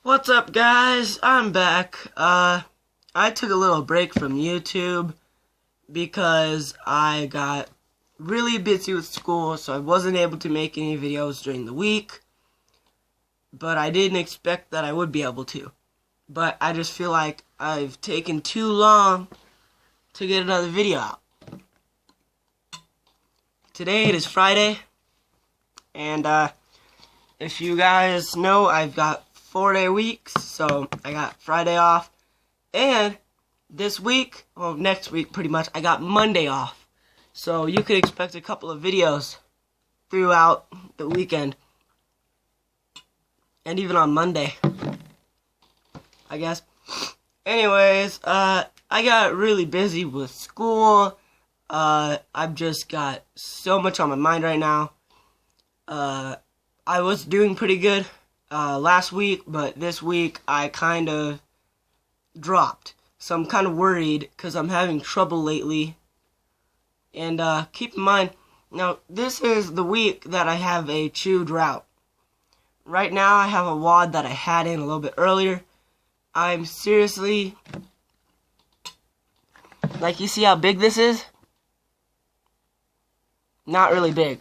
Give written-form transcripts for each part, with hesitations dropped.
What's up, guys? I'm back. I took a little break from YouTube because I got really busy with school, so I wasn't able to make any videos during the week. But I didn't expect that I would be able to. But I just feel like I've taken too long to get another video out. Today it is Friday, and if you guys know, I've got 4-day weeks, so I got Friday off, and this week, well, next week pretty much, I got Monday off, so you could expect a couple of videos throughout the weekend, and even on Monday, I guess. Anyways, I got really busy with school. I've just got so much on my mind right now. I was doing pretty good last week, but this week I kind of dropped. So I'm kind of worried because I'm having trouble lately. And keep in mind, now this is the week that I have a chew drought. Right now I have a wad that I had in a little bit earlier. I'm seriously, like, you see how big this is? Not really big.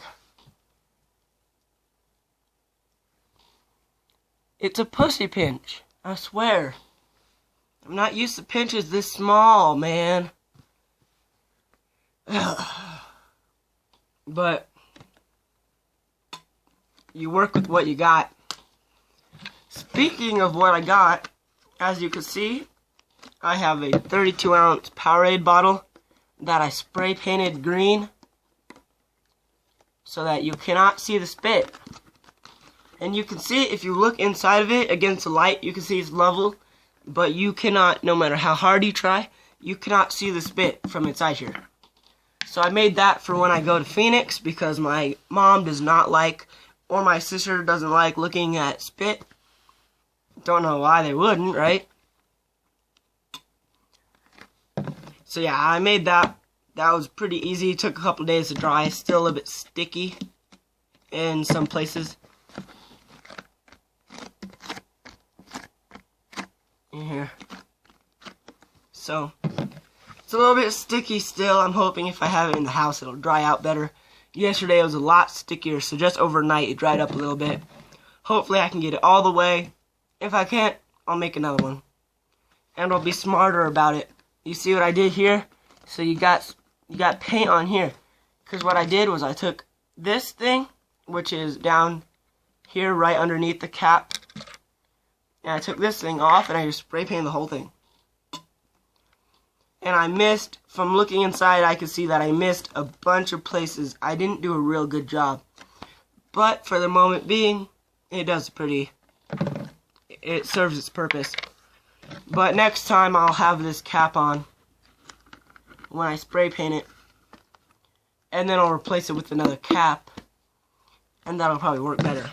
It's a pussy pinch, I swear. I'm not used to pinches this small, man. But you work with what you got. Speaking of what I got, as you can see, I have a 32-ounce Powerade bottle that I spray painted green so that you cannot see the spit. And you can see, if you look inside of it against the light, you can see it's level, but you cannot, no matter how hard you try, you cannot see the spit from inside here. So I made that for when I go to Phoenix, because my mom does not like, or my sister doesn't like looking at spit. Don't know why they wouldn't, right? So yeah, I made that. That was pretty easy. It took a couple days to dry. Still a little bit sticky in some places. In here. So, it's a little bit sticky still. I'm hoping if I have it in the house, it'll dry out better. Yesterday it was a lot stickier, so just overnight it dried up a little bit. Hopefully I can get it all the way. If I can't, I'll make another one. And I'll be smarter about it. You see what I did here? So you got paint on here. Because what I did was I took this thing, which is down here right underneath the cap, and I took this thing off and I just spray painted the whole thing. And I missed, from looking inside, I could see that I missed a bunch of places. I didn't do a real good job. But for the moment being, it serves its purpose. But next time I'll have this cap on when I spray paint it. And then I'll replace it with another cap. And that'll probably work better.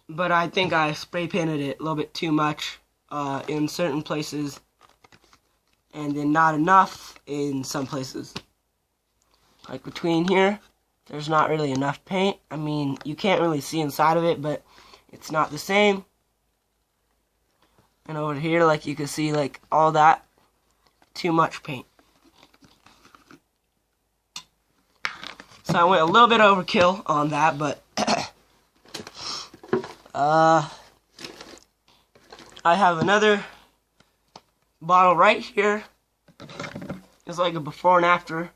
But I think I spray painted it a little bit too much in certain places, and then not enough in some places. Like between here, there's not really enough paint. I mean, you can't really see inside of it, but it's not the same. And over here, like, you can see, like, all that, too much paint. So I went a little bit overkill on that, but I have another bottle right here. It's like a before and after.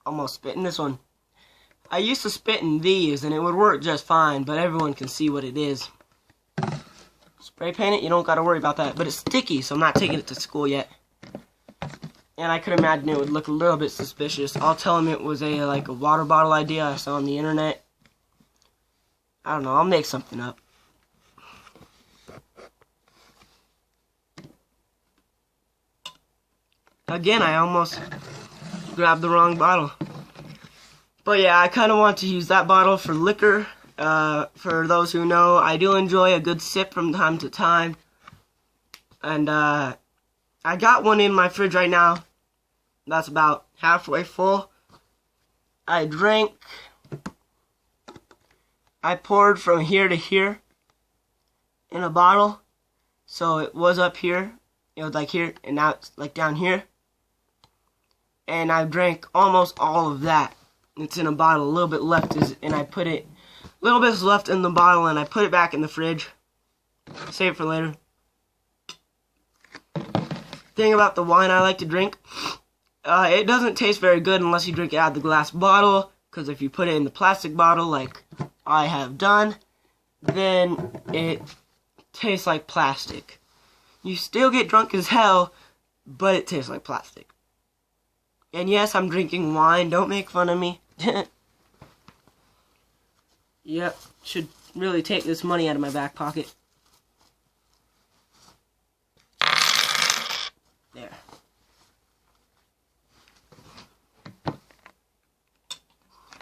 Almost spit in this one. I used to spit in these and it would work just fine, but everyone can see what it is. Spray paint it, you don't gotta worry about that. But it's sticky, so I'm not taking it to school yet. And I could imagine it would look a little bit suspicious. I'll tell them it was a water bottle idea I saw on the internet. I don't know, I'll make something up. Again, I almost grabbed the wrong bottle. But yeah, I kind of want to use that bottle for liquor. For those who know, I do enjoy a good sip from time to time. And I got one in my fridge right now. That's about halfway full. I drank I poured from here to here in a bottle. So it was up here, it was like here, and now it's like down here. And I drank almost all of that. It's in a bottle. A little bit left and I put it, a little bit's left in the bottle, and I put it back in the fridge. Save it for later. Thing about the wine I like to drink, it doesn't taste very good unless you drink it out of the glass bottle. Because if you put it in the plastic bottle, like I have done, then it tastes like plastic. You still get drunk as hell, but it tastes like plastic. And yes, I'm drinking wine. Don't make fun of me. Yep, should really take this money out of my back pocket. There.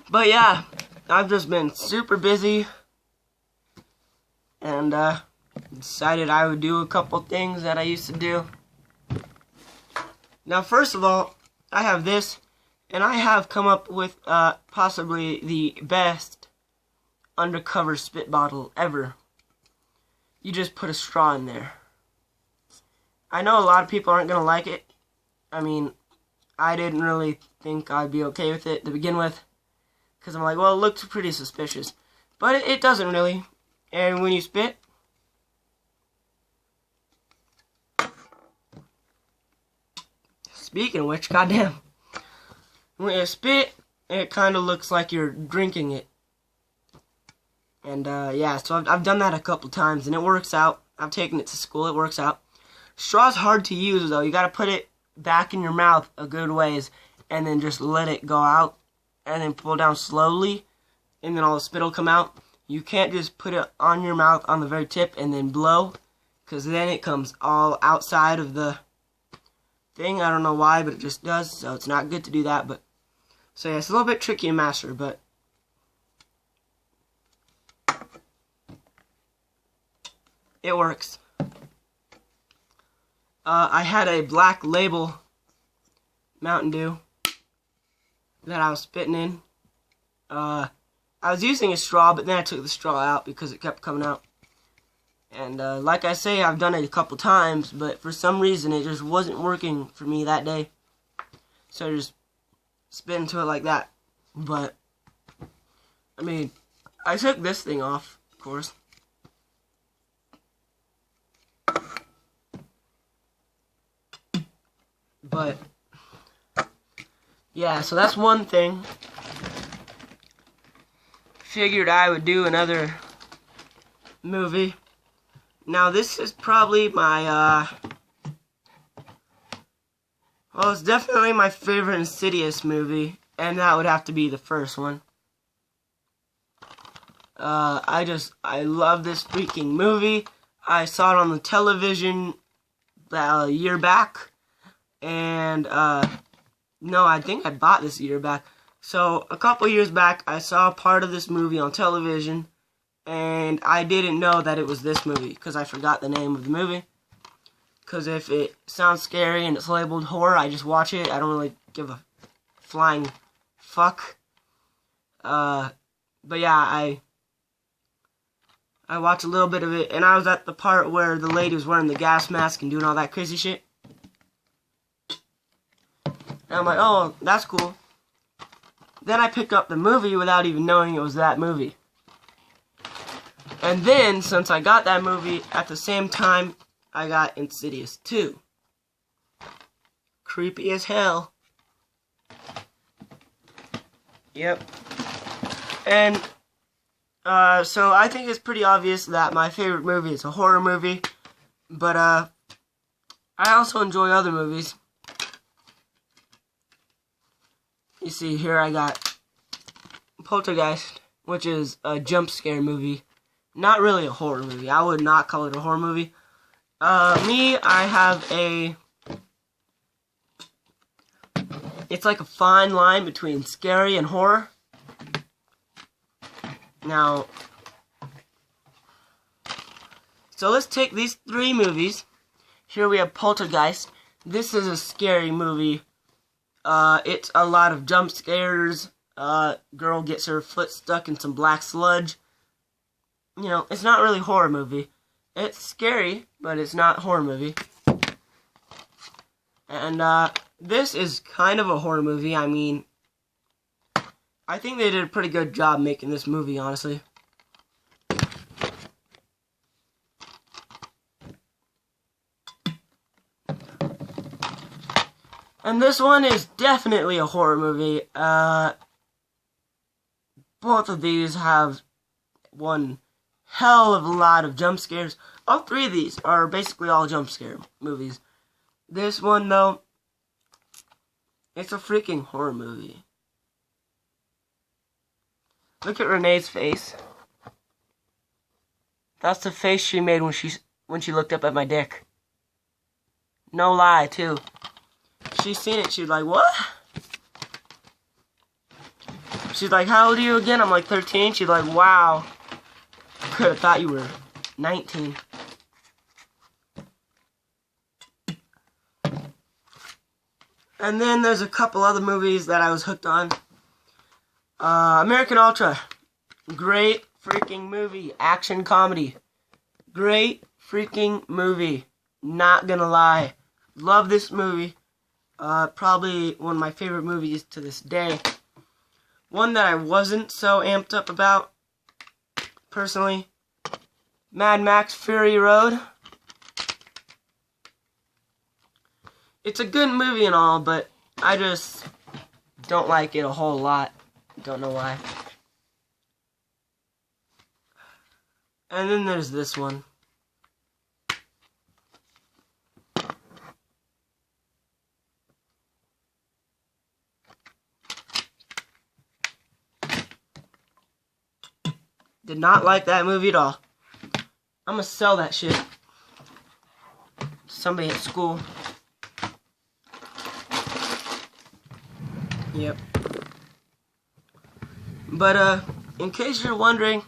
But yeah, I've just been super busy. And decided I would do a couple things that I used to do. Now, first of all, I have this, and I have come up with possibly the best undercover spit bottle ever. You just put a straw in there. I know a lot of people aren't going to like it. I mean, I didn't really think I'd be okay with it to begin with, because I'm like, well, it looks pretty suspicious. But it doesn't really. And when you spit, speaking of which, goddamn, when you spit, it kind of looks like you're drinking it. And yeah, so I've done that a couple times, and it works out. I've taken it to school, it works out. Straw's hard to use, though. You gotta put it back in your mouth a good ways, and then just let it go out, and then pull down slowly, and then all the spit will come out. You can't just put it on your mouth on the very tip and then blow, because then it comes all outside of the thing. I don't know why, but it just does, so it's not good to do that. But so yeah, it's a little bit tricky to master, but it works. I had a Black Label Mountain Dew that I was spitting in. I was using a straw, but then I took the straw out because it kept coming out. And like I say, I've done it a couple times, but for some reason it just wasn't working for me that day. So I just spit into it like that. But, I mean, I took this thing off, of course. But, yeah, so that's one thing. Figured I would do another movie. Now, this is probably my, well, it's definitely my favorite Insidious movie, and that would have to be the first one. I love this freaking movie. I saw it on the television about a year back, and, no, I think I bought this a year back. So, a couple years back, I saw part of this movie on television, and I didn't know that it was this movie, because I forgot the name of the movie. Because if it sounds scary and it's labeled horror, I just watch it. I don't really give a flying fuck. But yeah, I watched a little bit of it, and I was at the part where the lady was wearing the gas mask and doing all that crazy shit. And I'm like, oh, that's cool. Then I picked up the movie without even knowing it was that movie. And then, since I got that movie, at the same time, I got Insidious 2. Creepy as hell. Yep. And, so I think it's pretty obvious that my favorite movie is a horror movie. But, I also enjoy other movies. You see, here I got Poltergeist, which is a jump scare movie. Not really a horror movie. I would not call it a horror movie. I have a... It's like a fine line between scary and horror. Now... So let's take these three movies. Here we have Poltergeist. This is a scary movie. It's a lot of jump scares. Girl gets her foot stuck in some black sludge. it's not really a horror movie. It's scary, but it's not a horror movie. And this is kind of a horror movie. I mean, I think they did a pretty good job making this movie, honestly. And this one is definitely a horror movie. Both of these have one hell of a lot of jump scares. All three of these are basically all jump scare movies. This one, though, it's a freaking horror movie. Look at Renee's face. That's the face she made when she looked up at my dick. No lie, too. She's seen it, she's like, what? She's like, how old are you again? I'm like, 13. She's like, wow. Could have thought you were 19. And then there's a couple other movies that I was hooked on. American Ultra. Great freaking movie. Action comedy. Great freaking movie. Not gonna lie. Love this movie. Probably one of my favorite movies to this day. One that I wasn't so amped up about, personally, Mad Max Fury Road. It's a good movie and all, but I just don't like it a whole lot. Don't know why. And then there's this one. Did not like that movie at all. I'm gonna sell that shit to somebody at school. Yep. But, in case you're wondering,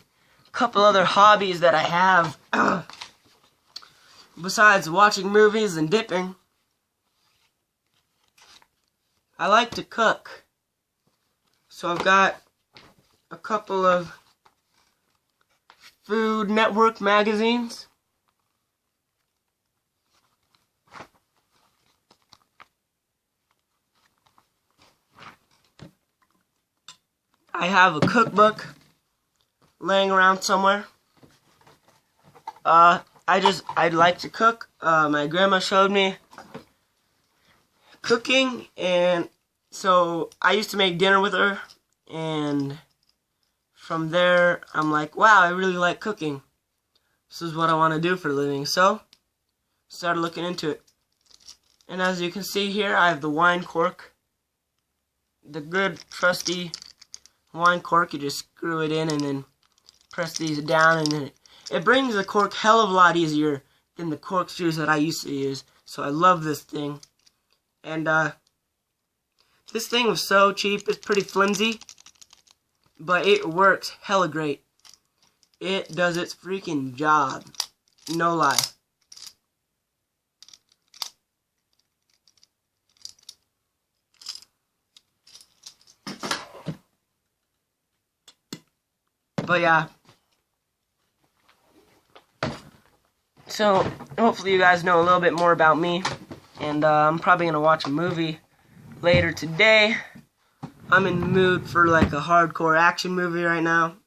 a couple other hobbies that I have, besides watching movies and dipping, I like to cook. So I've got a couple of Food Network magazines. I have a cookbook laying around somewhere. I'd like to cook. My grandma showed me cooking, and so I used to make dinner with her, and from there, I'm like, wow, I really like cooking. This is what I want to do for a living. So, started looking into it. And as you can see here, I have the wine cork. The good, trusty wine cork. You just screw it in and then press these down. And then it brings the cork hell of a lot easier than the corkscrews that I used to use. So I love this thing. And this thing was so cheap. It's pretty flimsy. But it works hella great. It does its freaking job. No lie. But yeah. So, hopefully you guys know a little bit more about me. And I'm probably going to watch a movie later today. I'm in the mood for like a hardcore action movie right now.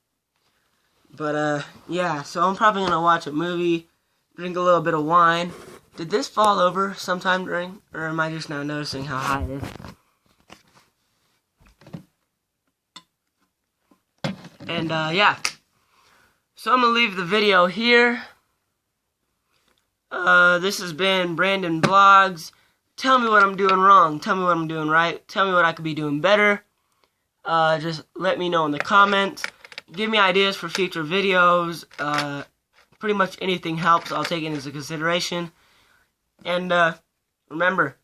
But yeah, so I'm probably gonna watch a movie, drink a little bit of wine. Did this fall over sometime during, or am I just now noticing how high it is? And yeah, so I'm gonna leave the video here. This has been Brandon Vlogs. Tell me what I'm doing wrong. Tell me what I'm doing right. Tell me what I could be doing better. Just let me know in the comments. Give me ideas for future videos. Pretty much anything helps. I'll take it into consideration. And remember,